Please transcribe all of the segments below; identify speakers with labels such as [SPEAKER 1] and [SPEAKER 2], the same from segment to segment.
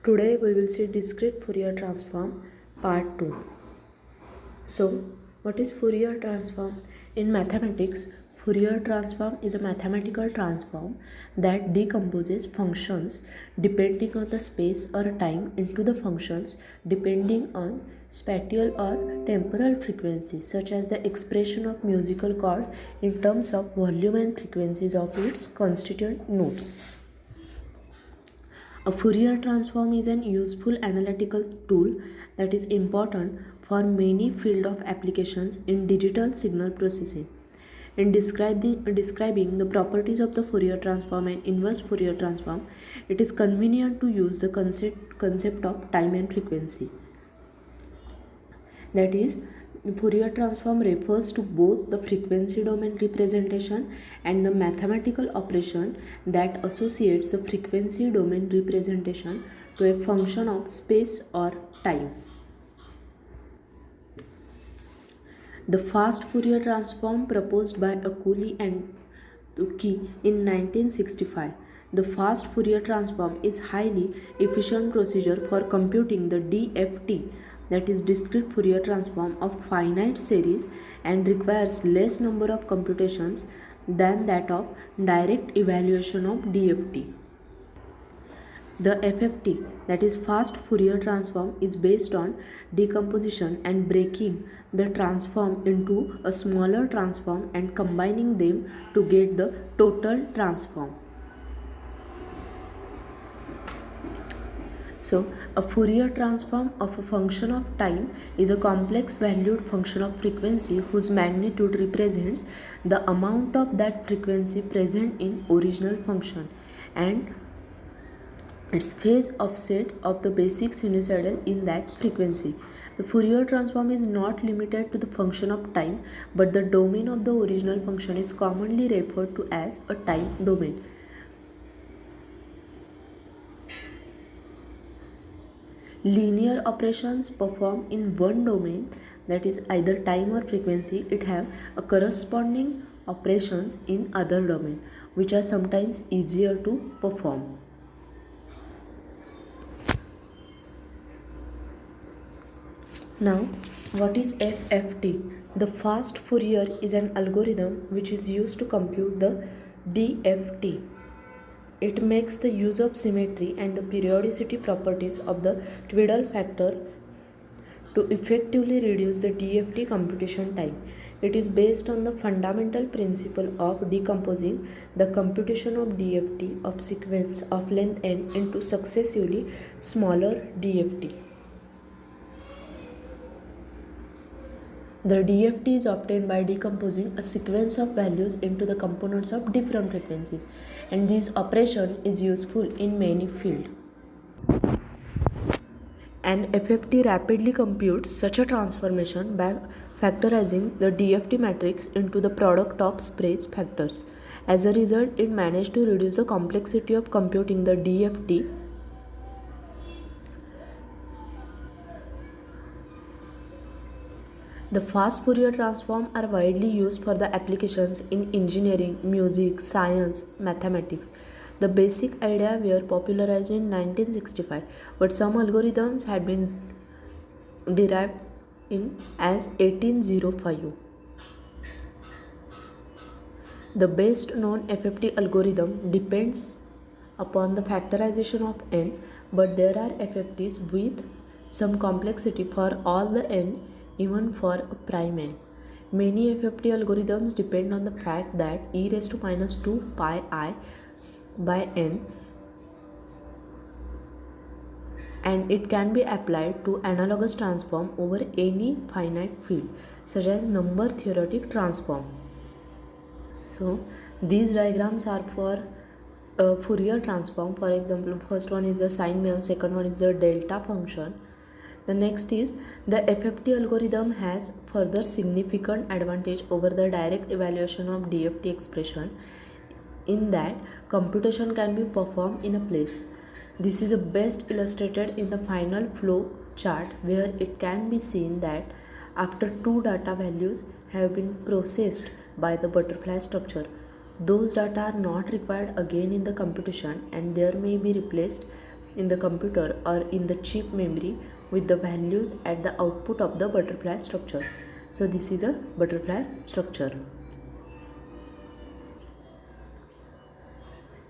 [SPEAKER 1] Today we will see discrete Fourier transform part 2. So, what is Fourier transform? In mathematics, Fourier transform is a mathematical transform that decomposes functions depending on the space or time into the functions depending on spatial or temporal frequency, such as the expression of musical chord in terms of volume and frequencies of its constituent notes. A Fourier transform is an useful analytical tool that is important for many field of applications in digital signal processing. In describing the properties of the Fourier transform and inverse Fourier transform, it is convenient to use the concept of time and frequency. That is, Fourier transform refers to both the frequency domain representation and the mathematical operation that associates the frequency domain representation to a function of space or time. The fast Fourier transform proposed by Akuli and Tukey in 1965. The fast Fourier transform is highly efficient procedure for computing the DFT, that is discrete Fourier transform of finite series, and requires less number of computations than that of direct evaluation of DFT. The FFT, that is fast Fourier transform, is based on decomposition and breaking the transform into a smaller transform and combining them to get the total transform. So, a Fourier transform of a function of time is a complex valued function of frequency whose magnitude represents the amount of that frequency present in original function and its phase offset of the basic sinusoidal in that frequency. The Fourier transform is not limited to the function of time, but the domain of the original function is commonly referred to as a time domain. Linear operations performed in one domain, that is either time or frequency, it have a corresponding operations in other domain, which are sometimes easier to perform. Now, what is FFT? The fast Fourier is an algorithm which is used to compute the DFT. It makes the use of symmetry and the periodicity properties of the twiddle factor to effectively reduce the DFT computation time. It is based on the fundamental principle of decomposing the computation of DFT of sequence of length n into successively smaller DFT. The DFT is obtained by decomposing a sequence of values into the components of different frequencies, and this operation is useful in many fields. An FFT rapidly computes such a transformation by factorizing the DFT matrix into the product of spread factors. As a result, it managed to reduce the complexity of computing the DFT The fast Fourier transform are widely used for the applications in engineering, music, science, mathematics. The basic idea were popularized in 1965, but some algorithms had been derived in as 1805. The best known FFT algorithm depends upon the factorization of n, but there are FFTs with some complexity for all the n, even for a prime n. Many FFT algorithms depend on the fact that e raised to minus 2 pi I by n, and it can be applied to analogous transform over any finite field, such as number theoretic transform. So these diagrams are for Fourier transform. For example, first one is the sine wave, second one is the delta function. The next is the FFT algorithm has further significant advantage over the direct evaluation of DFT expression in that computation can be performed in a place. This is best illustrated in the final flow chart, where it can be seen that after two data values have been processed by the butterfly structure, those data are not required again in the computation and there may be replaced in the computer or in the chip memory with the values at the output of the butterfly structure. So this is a butterfly structure.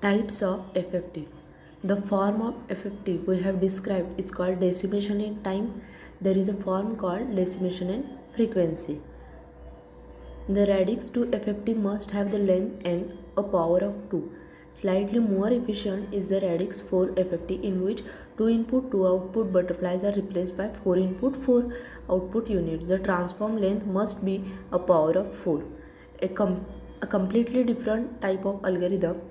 [SPEAKER 1] Types of FFT. The form of FFT we have described is called decimation in time. There is a form called decimation in frequency. The radix 2 FFT must have the length n a power of 2. Slightly more efficient is the radix 4 FFT, in which 2 input 2 output butterflies are replaced by 4 input 4 output units. The transform length must be a power of 4. A completely different type of algorithm,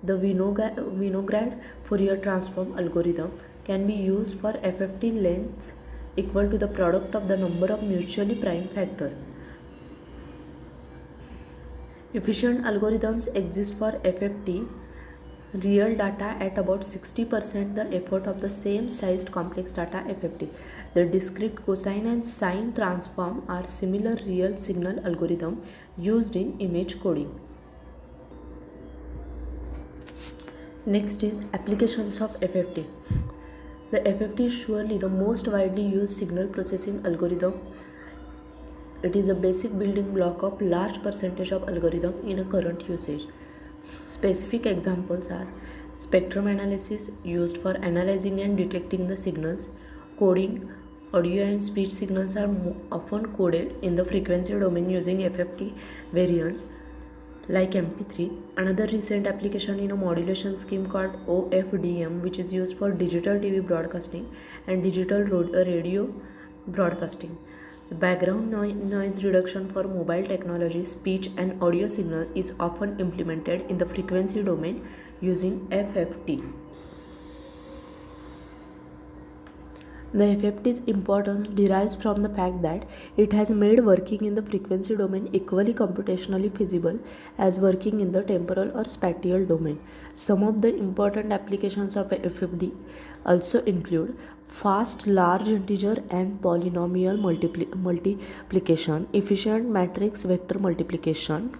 [SPEAKER 1] the Vinograd Fourier transform algorithm, can be used for FFT lengths equal to the product of the number of mutually prime factors. Efficient algorithms exist for FFT real data at about 60% the effort of the same sized complex data FFT. The discrete cosine and sine transform are similar real signal algorithm used in image coding. Next is applications of FFT. The FFT is surely the most widely used signal processing algorithm. It is a basic building block of large percentage of algorithm in a current usage. Specific examples are spectrum analysis, used for analyzing and detecting the signals. Coding, audio and speech signals are often coded in the frequency domain using FFT variants like MP3. Another recent application in a modulation scheme called OFDM, which is used for digital TV broadcasting and digital radio broadcasting. The background noise reduction for mobile technology, speech and audio signal is often implemented in the frequency domain using FFT. The FFT's importance derives from the fact that it has made working in the frequency domain equally computationally feasible as working in the temporal or spatial domain. Some of the important applications of FFT also include fast large integer and polynomial multiplication, efficient matrix vector multiplication,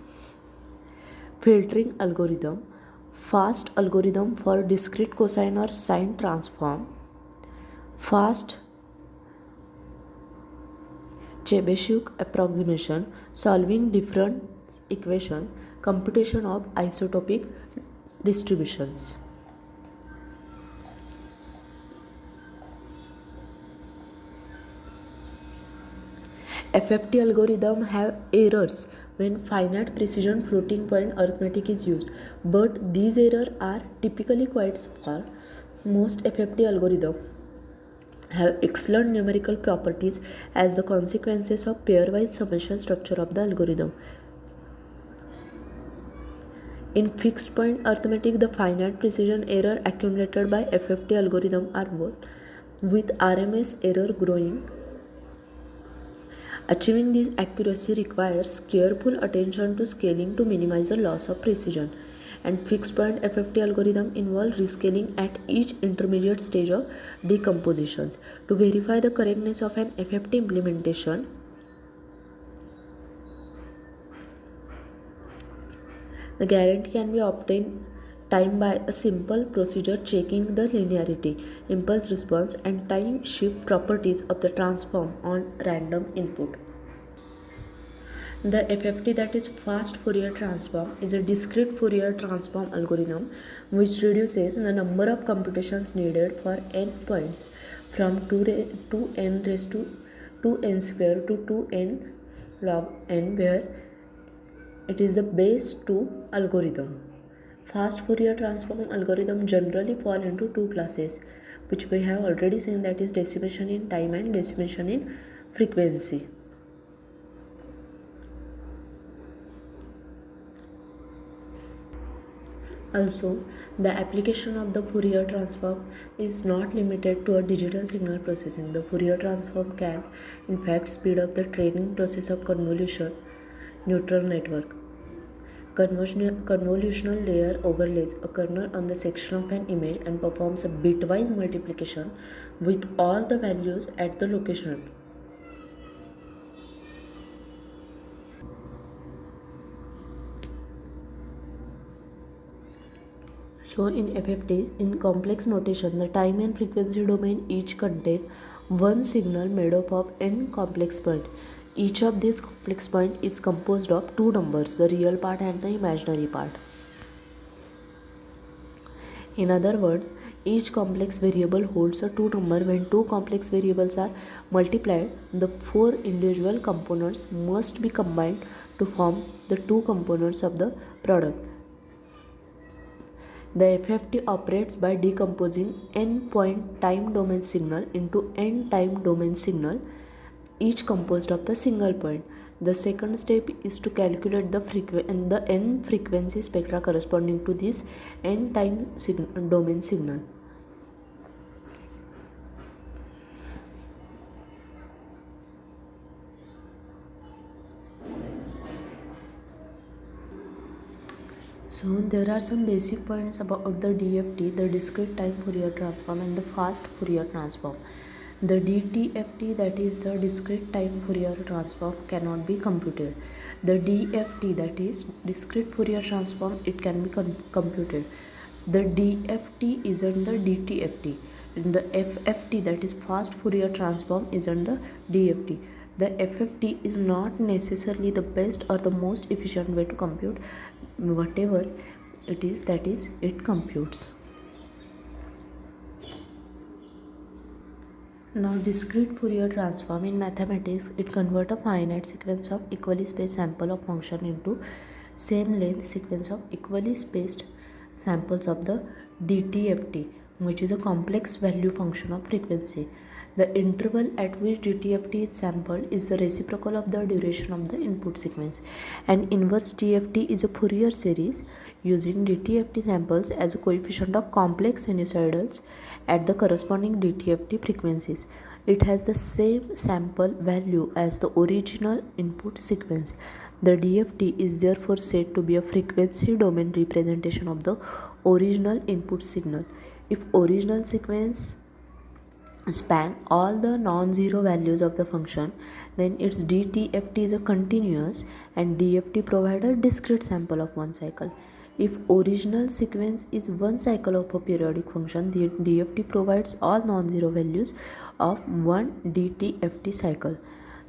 [SPEAKER 1] filtering algorithm, fast algorithm for discrete cosine or sine transform, fast Chebyshev approximation, solving different equations, computation of isotopic distributions. FFT algorithms have errors when finite precision floating point arithmetic is used, but these errors are typically quite small. Most FFT algorithms have excellent numerical properties as the consequences of pairwise summation structure of the algorithm. In fixed point arithmetic, the finite precision error accumulated by FFT algorithm are worse, with RMS error growing. Achieving this accuracy requires careful attention to scaling to minimize the loss of precision, and fixed point FFT algorithm involve rescaling at each intermediate stage of decomposition. To verify the correctness of an FFT implementation, the guarantee can be obtained time by a simple procedure checking the linearity, impulse response, and time shift properties of the transform on random input. The FFT, that is fast Fourier transform, is a discrete Fourier transform algorithm which reduces the number of computations needed for n points from 2n raised to 2n square to 2n log n, where it is the base 2 algorithm. Fast Fourier transform algorithm generally fall into two classes, which we have already seen, that is decimation in time and decimation in frequency. Also, the application of the Fourier transform is not limited to a digital signal processing. The Fourier transform can, in fact, speed up the training process of convolution neural network. Convolutional layer overlays a kernel on the section of an image and performs a bitwise multiplication with all the values at the location. So in FFT, in complex notation, the time and frequency domain each contain one signal made up of n complex points. Each of these complex points is composed of two numbers, the real part and the imaginary part. In other words, each complex variable holds a two number. When two complex variables are multiplied, the four individual components must be combined to form the two components of the product. The FFT operates by decomposing n point time domain signal into n time domain signal, each composed of the single point. The second step is to calculate the n frequency spectra corresponding to this n time domain signal. So there are some basic points about the DFT, the discrete time Fourier transform, and the fast Fourier transform. The DTFT, that is the discrete time Fourier transform, cannot be computed. The DFT, that is discrete Fourier transform, it can be computed. The DFT isn't the DTFT. And the FFT, that is fast Fourier transform, isn't the DFT. The FFT is not necessarily the best or the most efficient way to compute whatever it is, that is, it computes. Now, discrete Fourier transform in mathematics, it converts a finite sequence of equally spaced sample of function into same length sequence of equally spaced samples of the DTFT, which is a complex value function of frequency. The interval at which DTFT is sampled is the reciprocal of the duration of the input sequence. An inverse DFT is a Fourier series using DTFT samples as a coefficient of complex sinusoidals at the corresponding DTFT frequencies. It has the same sample value as the original input sequence. The DFT is therefore said to be a frequency domain representation of the original input signal. If original sequence span all the non-zero values of the function, then its DTFT is a continuous and DFT provides a discrete sample of one cycle. If original sequence is one cycle of a periodic function, the DFT provides all non-zero values of one DTFT cycle.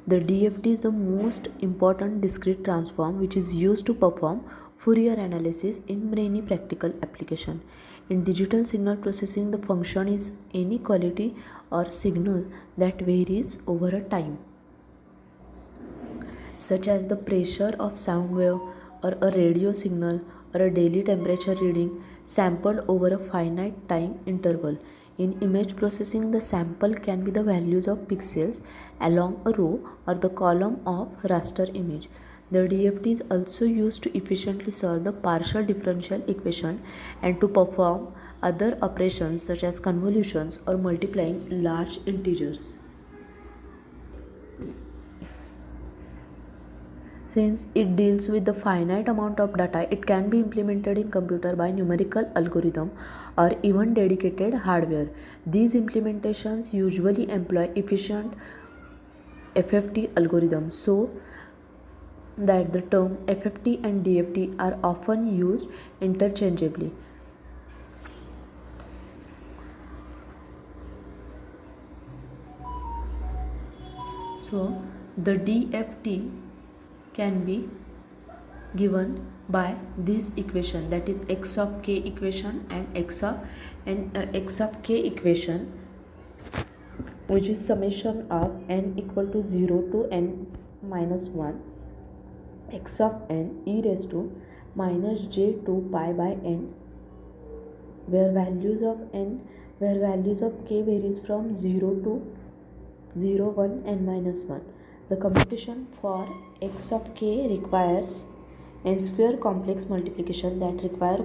[SPEAKER 1] The DFT is the most important discrete transform which is used to perform Fourier analysis in many practical applications. In digital signal processing, the function is any quality or signal that varies over a time, such as the pressure of sound wave or a radio signal or a daily temperature reading sampled over a finite time interval. In image processing, the sample can be the values of pixels along a row or the column of raster image. The DFT is also used to efficiently solve the partial differential equation and to perform other operations such as convolutions or multiplying large integers. Since it deals with the finite amount of data, it can be implemented in computer by numerical algorithm or even dedicated hardware. These implementations usually employ efficient FFT algorithms, so that the term FFT and DFT are often used interchangeably. So the DFT can be given by this equation, that is x of k equation and x of k equation, which is summation of n equal to 0 to n minus 1 x of n e raised to minus j2 pi by n, where values of k varies from 0 to 0, 1 and minus 1. The computation for x of k requires n square complex multiplication that require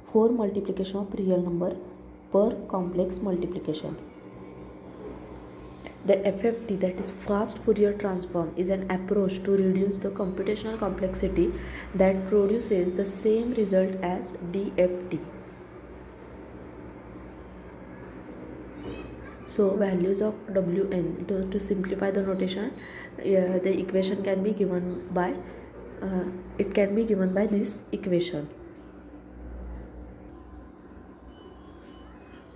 [SPEAKER 1] 4 multiplication of real number per complex multiplication. The FFT, that is fast Fourier transform, is an approach to reduce the computational complexity that produces the same result as DFT. So values of Wn, to simplify the notation, the equation can be given by this equation.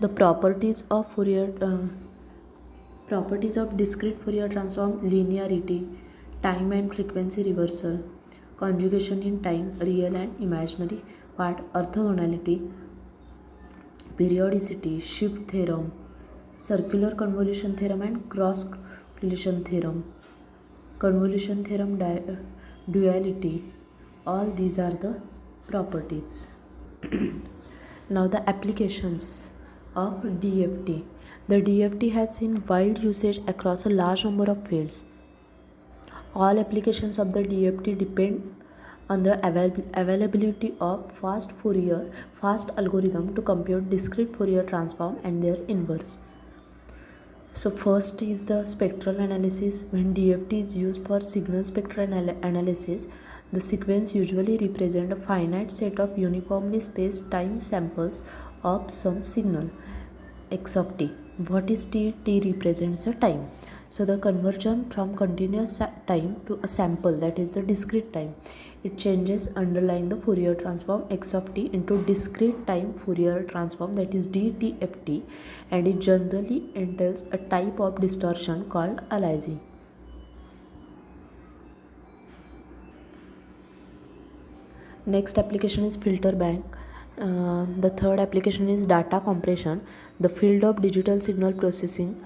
[SPEAKER 1] The properties of discrete Fourier transform: linearity, time and frequency reversal, conjugation in time, real and imaginary part, orthogonality, periodicity, shift theorem, circular convolution theorem and cross correlation theorem, convolution theorem, duality. All these are the properties. Now the applications of DFT. The DFT has seen wide usage across a large number of fields. All applications of the DFT depend on the availability of fast algorithm to compute discrete Fourier transform and their inverse. So first is the spectral analysis. When DFT is used for signal spectral analysis, the sequence usually represents a finite set of uniformly spaced time samples of some signal x of t. What is t? T represents the time. So the conversion from continuous time to a sample, that is the discrete time, it changes underlying the Fourier transform x of t into discrete time Fourier transform, that is DTFT, and it generally entails a type of distortion called aliasing. Next application is filter bank. The third application is data compression. The field of digital signal processing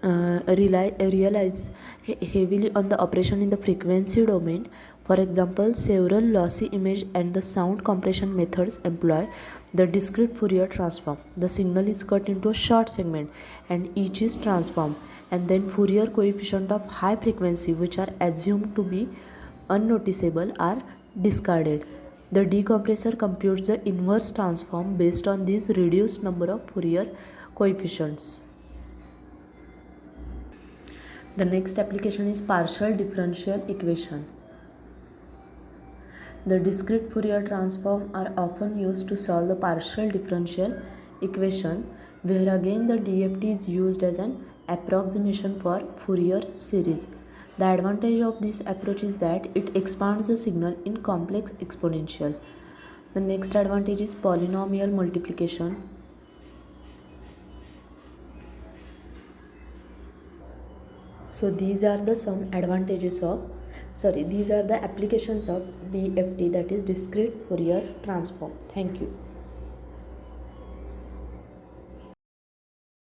[SPEAKER 1] relies heavily on the operation in the frequency domain. For example, several lossy image and the sound compression methods employ the discrete Fourier transform. The signal is cut into a short segment and each is transformed, and then Fourier coefficient of high frequency, which are assumed to be unnoticeable, are discarded. The decompressor computes the inverse transform based on these reduced number of Fourier coefficients. The next application is partial differential equation. The discrete Fourier transform are often used to solve the partial differential equation, where again the DFT is used as an approximation for Fourier series. The advantage of this approach is that it expands the signal in complex exponential. The next advantage is polynomial multiplication. So these are the applications of DFT, that is discrete Fourier transform. Thank you.